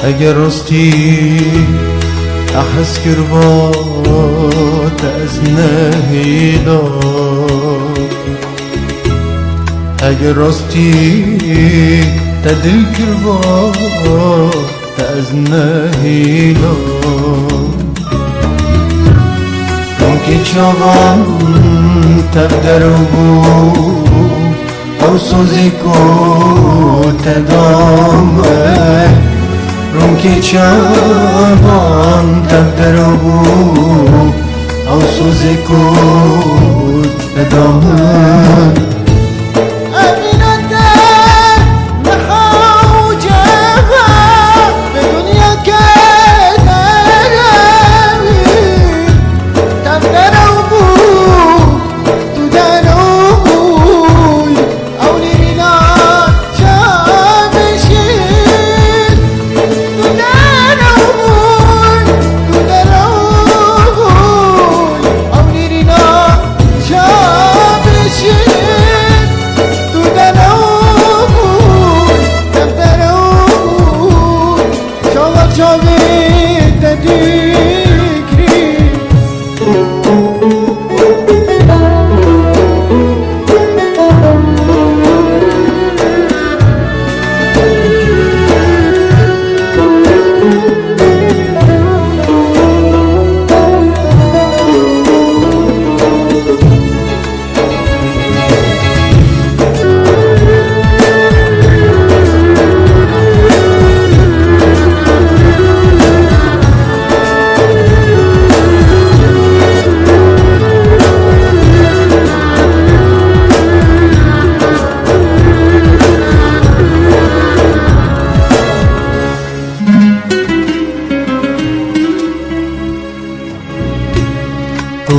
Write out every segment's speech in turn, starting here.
اگر راستی احس کربات از نهیدا اگر راستی تدل کربات از نهیدا که چاوان تبدر بو او سوزی کو تدامه رون که چاوان تبدر بو او سوزی کو تدامه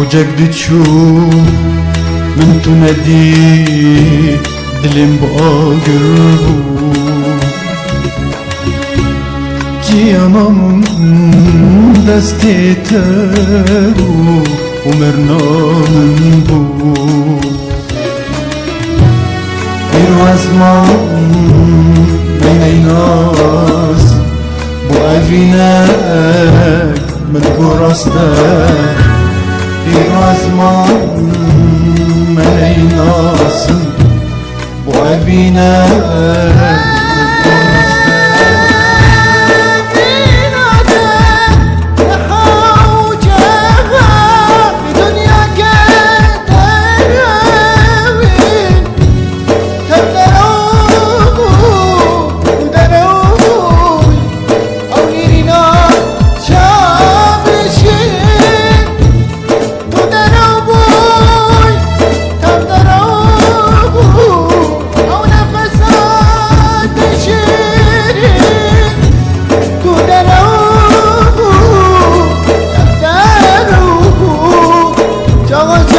روجك بتشوف من تنادي دلم بقربو جيانا من دستي ترو ومرنا من بو بيرو أزمان بين ناس بو أفيناك من قرصتك İrazman meleğin asıl bu evine Chao.